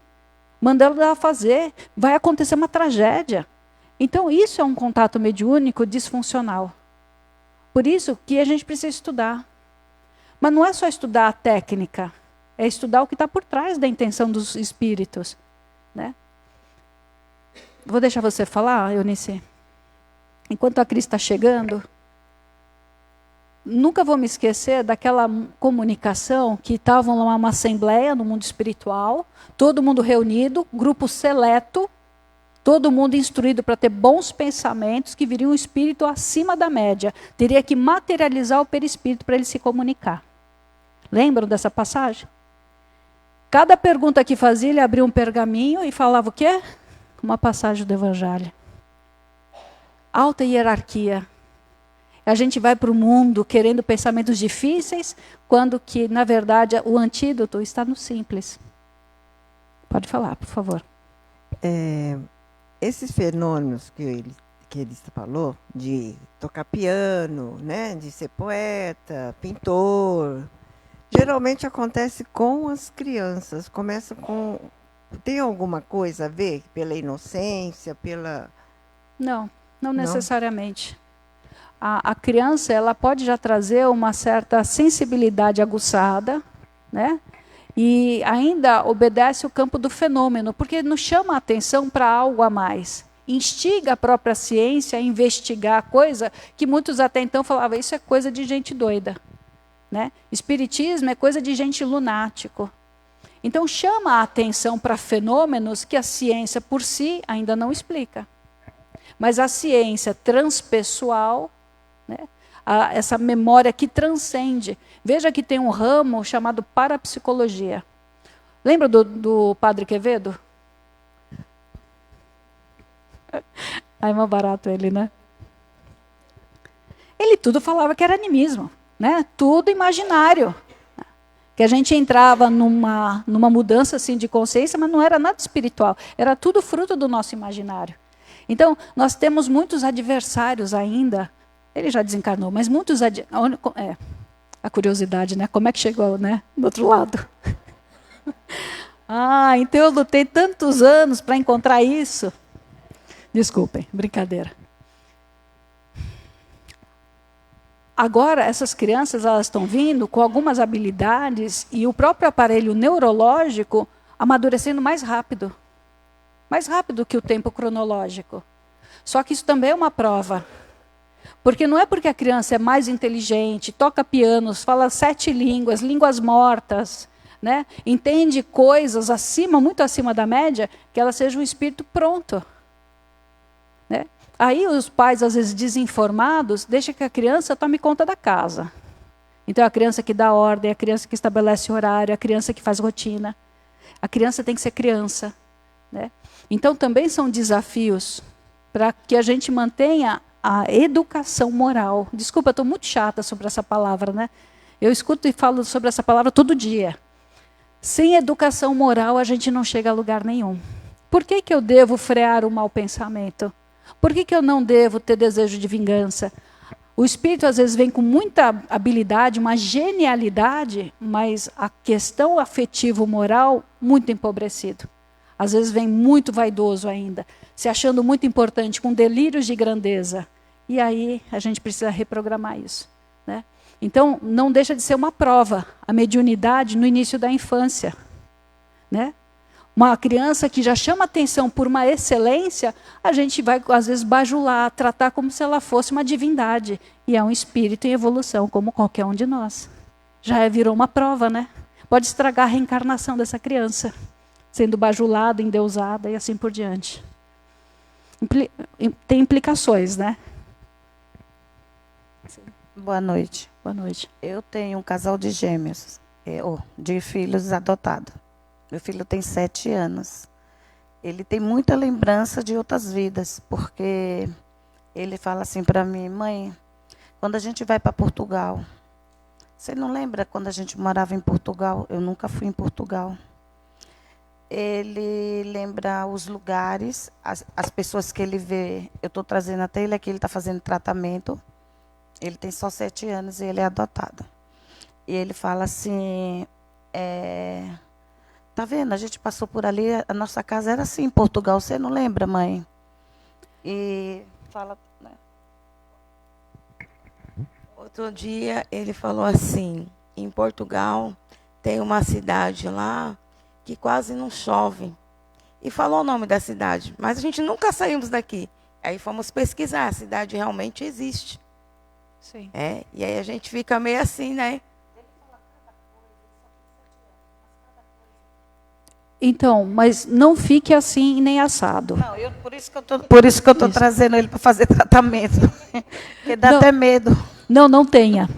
mandando ela fazer. Vai acontecer uma tragédia. Então isso é um contato mediúnico disfuncional. Por isso que a gente precisa estudar. Mas não é só estudar a técnica, é estudar o que está por trás da intenção dos espíritos. Né? Vou deixar você falar, Eunice. Enquanto a Cris está chegando, nunca vou me esquecer daquela comunicação que estavam numa assembleia no mundo espiritual, todo mundo reunido, grupo seleto, todo mundo instruído para ter bons pensamentos, que viria um espírito acima da média. Teria que materializar o perispírito para ele se comunicar. Lembram dessa passagem? Cada pergunta que fazia, ele abria um pergaminho e falava o quê? Uma passagem do Evangelho. Alta hierarquia. A gente vai para o mundo querendo pensamentos difíceis, quando que, na verdade, o antídoto está no simples. Pode falar, por favor. Esses fenômenos que ele falou, de tocar piano, né, de ser poeta, pintor, geralmente acontece com as crianças. Começa com... Tem alguma coisa a ver pela inocência, pela... Não necessariamente. A criança ela pode já trazer uma certa sensibilidade aguçada, né? E ainda obedece o campo do fenômeno, porque nos chama a atenção para algo a mais. Instiga a própria ciência a investigar coisa que muitos até então falavam, isso é coisa de gente doida. Né? Espiritismo é coisa de gente lunático. Então chama a atenção para fenômenos que a ciência por si ainda não explica. Mas a ciência transpessoal, né? Essa memória que transcende. Veja que tem um ramo chamado parapsicologia. Lembra do Padre Quevedo? Ai, mais barato ele, né? Ele tudo falava que era animismo, né? Tudo imaginário. Que a gente entrava numa mudança assim, de consciência, mas não era nada espiritual. Era tudo fruto do nosso imaginário. Então, nós temos muitos adversários ainda. Ele já desencarnou, mas muitos... a curiosidade, né? Como é que chegou, né? Do outro lado. Então eu lutei tantos anos para encontrar isso. Desculpem, brincadeira. Agora, essas crianças elas estão vindo com algumas habilidades e o próprio aparelho neurológico amadurecendo mais rápido. Mais rápido que o tempo cronológico. Só que isso também é uma prova. Porque não é porque a criança é mais inteligente, toca pianos, fala 7 línguas, línguas mortas, né? Entende coisas muito acima da média, que ela seja um espírito pronto. Né? Aí os pais, às vezes desinformados, deixam que a criança tome conta da casa. Então é a criança que dá ordem, é a criança que estabelece horário, é a criança que faz rotina. A criança tem que ser criança, né? Então também são desafios para que a gente mantenha a educação moral. Desculpa, eu estou muito chata sobre essa palavra, né? Eu escuto e falo sobre essa palavra todo dia. Sem educação moral, a gente não chega a lugar nenhum. Por que eu devo frear o mau pensamento? Por que eu não devo ter desejo de vingança? O espírito, às vezes, vem com muita habilidade, uma genialidade, mas a questão afetivo-moral, muito empobrecido. Às vezes vem muito vaidoso ainda, se achando muito importante, com delírios de grandeza. E aí a gente precisa reprogramar isso, né? Então, não deixa de ser uma prova, a mediunidade no início da infância, né? Uma criança que já chama atenção por uma excelência, a gente vai, às vezes, bajular, tratar como se ela fosse uma divindade. E é um espírito em evolução, como qualquer um de nós. Já virou uma prova, né? Pode estragar a reencarnação dessa criança, sendo bajulada, endeusada e assim por diante. Tem implicações, né? Boa noite. Boa noite. Eu tenho um casal de gêmeos, de filhos adotados. Meu filho tem 7 anos. Ele tem muita lembrança de outras vidas, porque ele fala assim para mim: mãe, quando a gente vai para Portugal, você não lembra quando a gente morava em Portugal? Eu nunca fui em Portugal. Ele lembra os lugares, as pessoas que ele vê. Eu estou trazendo até ele aqui, ele está fazendo tratamento. Ele tem só 7 anos e ele é adotado. E ele fala assim... Tá vendo? A gente passou por ali, a nossa casa era assim em Portugal. Você não lembra, mãe? E fala... Né? Outro dia ele falou assim, em Portugal tem uma cidade lá que quase não chove. E falou o nome da cidade, mas a gente nunca saímos daqui. Aí fomos pesquisar, a cidade realmente existe. Sim. E aí a gente fica meio assim, né? Então, mas não fique assim nem assado. Não, por isso que eu estou trazendo ele para fazer tratamento. Porque dá até medo. Não tenha.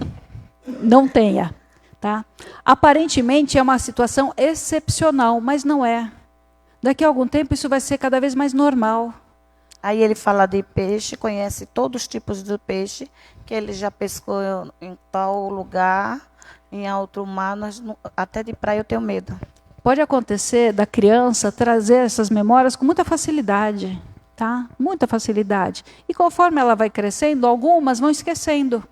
Não tenha. Tá? Aparentemente é uma situação excepcional, mas não é. Daqui a algum tempo isso vai ser cada vez mais normal. Aí ele fala de peixe, conhece todos os tipos de peixe, que ele já pescou em tal lugar, em outro mar, até de praia eu tenho medo. Pode acontecer da criança trazer essas memórias com muita facilidade, tá? Muita facilidade. E conforme ela vai crescendo, algumas vão esquecendo.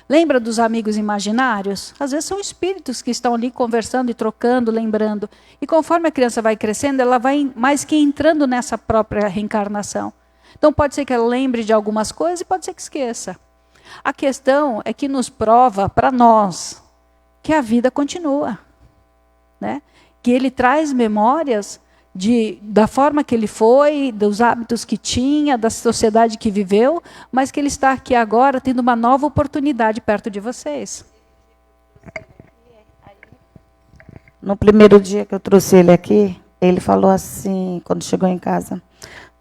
Lembra dos amigos imaginários? Às vezes são espíritos que estão ali conversando e trocando, lembrando. E conforme a criança vai crescendo, ela vai mais que entrando nessa própria reencarnação. Então pode ser que ela lembre de algumas coisas e pode ser que esqueça. A questão é que nos prova para nós que a vida continua, né? Que ele traz memórias da forma que ele foi, dos hábitos que tinha, da sociedade que viveu, mas que ele está aqui agora tendo uma nova oportunidade perto de vocês. No primeiro dia que eu trouxe ele aqui, ele falou assim, quando chegou em casa: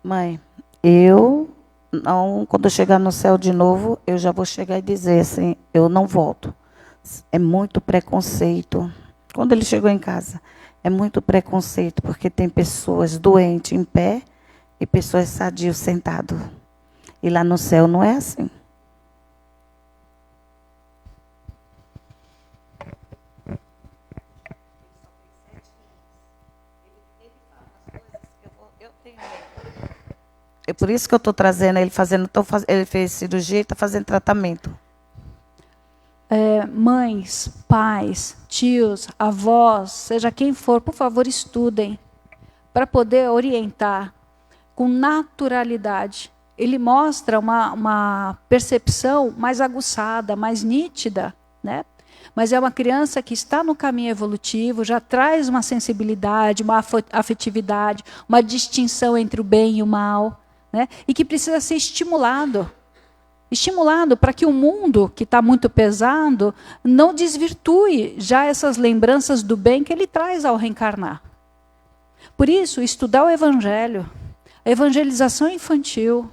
mãe, quando eu chegar no céu de novo, eu já vou chegar e dizer assim, eu não volto. É muito preconceito. Quando ele chegou em casa, é muito preconceito, porque tem pessoas doentes em pé e pessoas sadios sentadas. E lá no céu não é assim. É por isso que eu estou trazendo ele ele fez cirurgia e está fazendo tratamento. Mães, pais, tios, avós, seja quem for, por favor, estudem para poder orientar com naturalidade. Ele mostra uma percepção mais aguçada, mais nítida, né? Mas é uma criança que está no caminho evolutivo, já traz uma sensibilidade, uma afetividade, uma distinção entre o bem e o mal, né? E que precisa ser estimulado. Estimulado para que o mundo, que está muito pesado, não desvirtue já essas lembranças do bem que ele traz ao reencarnar. Por isso, estudar o Evangelho, a evangelização infantil,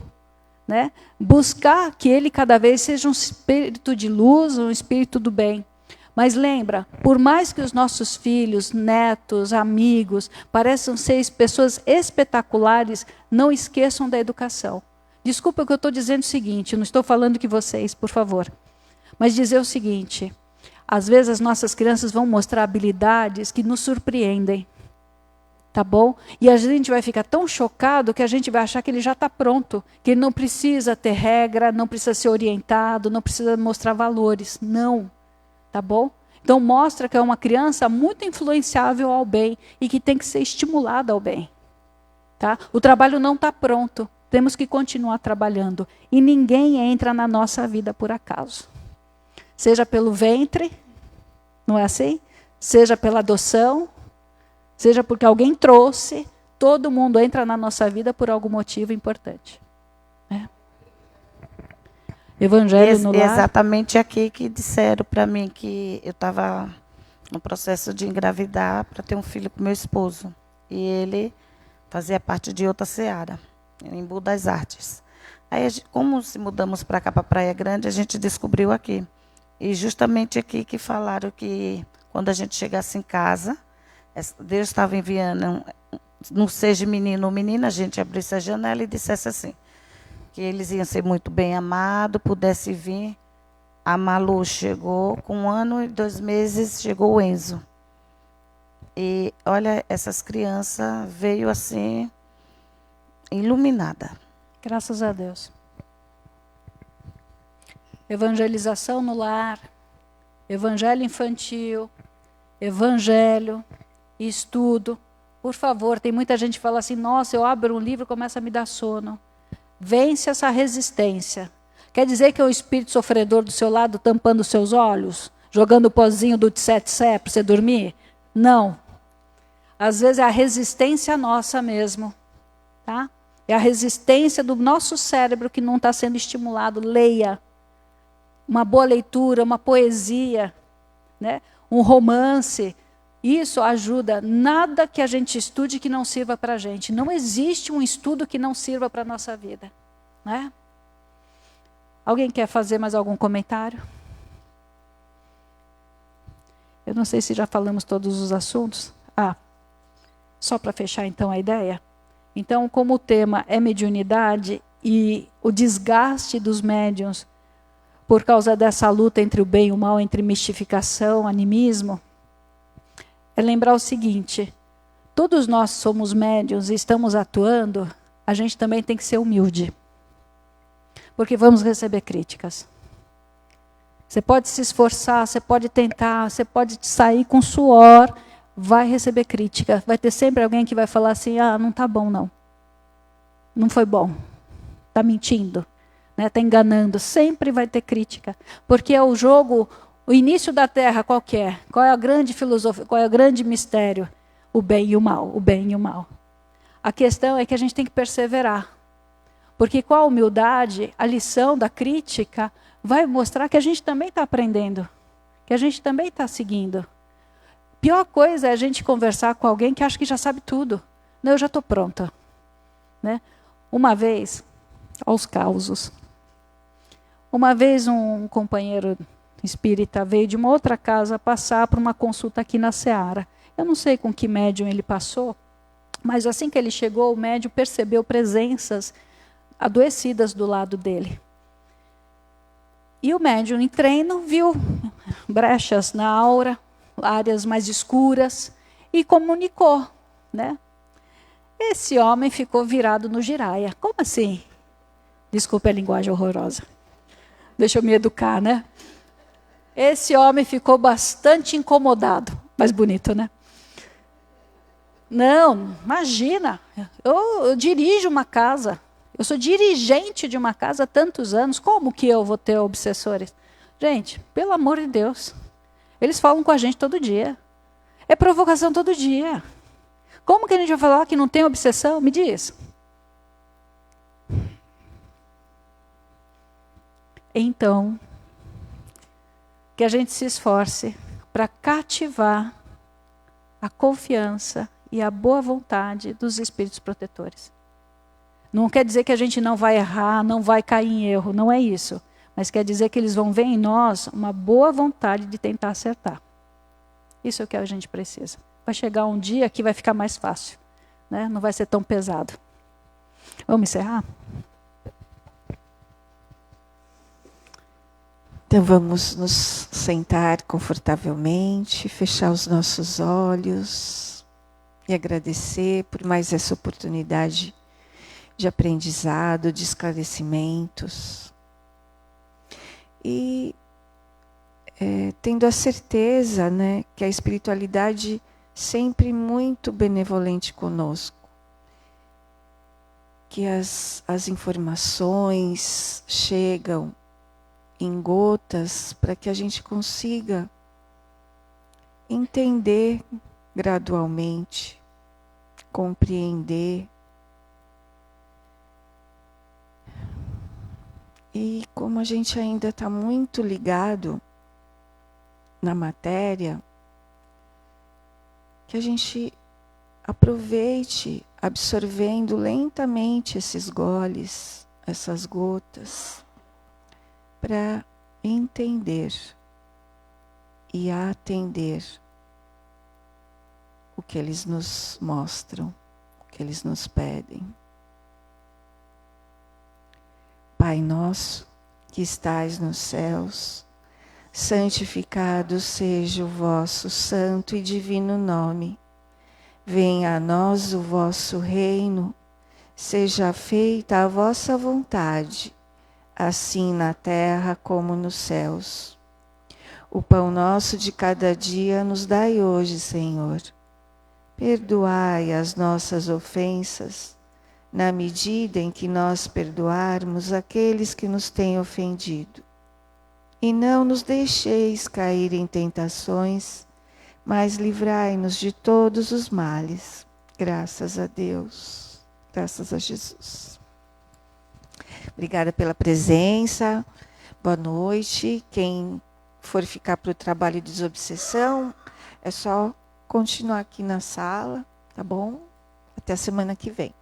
né? Buscar que ele cada vez seja um espírito de luz, um espírito do bem. Mas lembra, por mais que os nossos filhos, netos, amigos, pareçam ser pessoas espetaculares, não esqueçam da educação. Desculpa que eu estou dizendo o seguinte, não estou falando que vocês, por favor. Mas dizer o seguinte, às vezes as nossas crianças vão mostrar habilidades que nos surpreendem. Tá bom? E a gente vai ficar tão chocado que a gente vai achar que ele já está pronto, que ele não precisa ter regra, não precisa ser orientado, não precisa mostrar valores. Não. Tá bom? Então mostra que é uma criança muito influenciável ao bem e que tem que ser estimulada ao bem. Tá? O trabalho não está pronto. Temos que continuar trabalhando. E ninguém entra na nossa vida por acaso. Seja pelo ventre, não é assim? Seja pela adoção, seja porque alguém trouxe, todo mundo entra na nossa vida por algum motivo importante. Né? Evangelho no lar. Exatamente aqui que disseram para mim que eu estava no processo de engravidar para ter um filho com meu esposo. E ele fazia parte de outra seara, em Embu das Artes. Aí, como se mudamos para cá, para Praia Grande, a gente descobriu aqui. E justamente aqui que falaram que quando a gente chegasse em casa, Deus estava enviando, não seja menino ou menina, a gente abrisse a janela e dissesse assim, que eles iam ser muito bem amados, pudesse vir. A Malu chegou, com 1 ano e 2 meses, chegou o Enzo. E olha, essas crianças veio assim, iluminada. Graças a Deus. Evangelização no lar, evangelho infantil, evangelho, estudo. Por favor, tem muita gente que fala assim, nossa, eu abro um livro e começa a me dar sono. Vence essa resistência. Quer dizer que é o espírito sofredor do seu lado tampando os seus olhos? Jogando o pozinho do tsetse para você dormir? Não. Às vezes é a resistência nossa mesmo. Tá? É a resistência do nosso cérebro que não está sendo estimulado. Leia. Uma boa leitura, uma poesia, né? Um romance. Isso ajuda. Nada que a gente estude que não sirva para a gente. Não existe um estudo que não sirva para a nossa vida. Né? Alguém quer fazer mais algum comentário? Eu não sei se já falamos todos os assuntos. Só para fechar então a ideia. Então, como o tema é mediunidade e o desgaste dos médiuns por causa dessa luta entre o bem e o mal, entre mistificação, animismo, é lembrar o seguinte, todos nós somos médiuns e estamos atuando, a gente também tem que ser humilde. Porque vamos receber críticas. Você pode se esforçar, você pode tentar, você pode sair com suor, vai receber crítica. Vai ter sempre alguém que vai falar assim, não está bom não. Não foi bom. Está mentindo. Está enganando. Sempre vai ter crítica. Porque é o jogo, o início da Terra qual que é? Qual é a grande filosofia, qual é o grande mistério? O bem e o mal, o bem e o mal. A questão é que a gente tem que perseverar. Porque com a humildade, a lição da crítica vai mostrar que a gente também está aprendendo. Que a gente também está seguindo. Pior coisa é a gente conversar com alguém que acha que já sabe tudo. Não, eu já estou pronta. Né? Uma vez, aos causos, uma vez um companheiro espírita veio de uma outra casa passar para uma consulta aqui na Seara. Eu não sei com que médium ele passou, mas assim que ele chegou, o médium percebeu presenças adoecidas do lado dele. E o médium em treino viu brechas na aura, áreas mais escuras, e comunicou, né? Esse homem ficou virado no giraia. Como assim? Desculpe a linguagem horrorosa. Deixa eu me educar, né? Esse homem ficou bastante incomodado. Mais bonito, né? Não, imagina. Eu dirijo uma casa. Eu sou dirigente de uma casa há tantos anos. Como que eu vou ter obsessores? Gente, pelo amor de Deus. Eles falam com a gente todo dia. É provocação todo dia. Como que a gente vai falar que não tem obsessão? Me diz. Então, que a gente se esforce para cativar a confiança e a boa vontade dos espíritos protetores. Não quer dizer que a gente não vai errar, não vai cair em erro, não é isso. Mas quer dizer que eles vão ver em nós uma boa vontade de tentar acertar. Isso é o que a gente precisa. Vai chegar um dia que vai ficar mais fácil, né? Não vai ser tão pesado. Vamos encerrar? Então vamos nos sentar confortavelmente, fechar os nossos olhos e agradecer por mais essa oportunidade de aprendizado, de esclarecimentos. E tendo a certeza, né, que a espiritualidade sempre muito benevolente conosco, que as informações chegam em gotas para que a gente consiga entender gradualmente, compreender. E como a gente ainda está muito ligado na matéria, que a gente aproveite absorvendo lentamente esses goles, essas gotas, para entender e atender o que eles nos mostram, o que eles nos pedem. Pai nosso, que estais nos céus, santificado seja o vosso santo e divino nome. Venha a nós o vosso reino, seja feita a vossa vontade, assim na terra como nos céus. O pão nosso de cada dia nos dai hoje, Senhor. Perdoai as nossas ofensas, na medida em que nós perdoarmos aqueles que nos têm ofendido. E não nos deixeis cair em tentações, mas livrai-nos de todos os males. Graças a Deus, graças a Jesus. Obrigada pela presença, boa noite. Quem for ficar para o trabalho de desobsessão, é só continuar aqui na sala, tá bom? Até a semana que vem.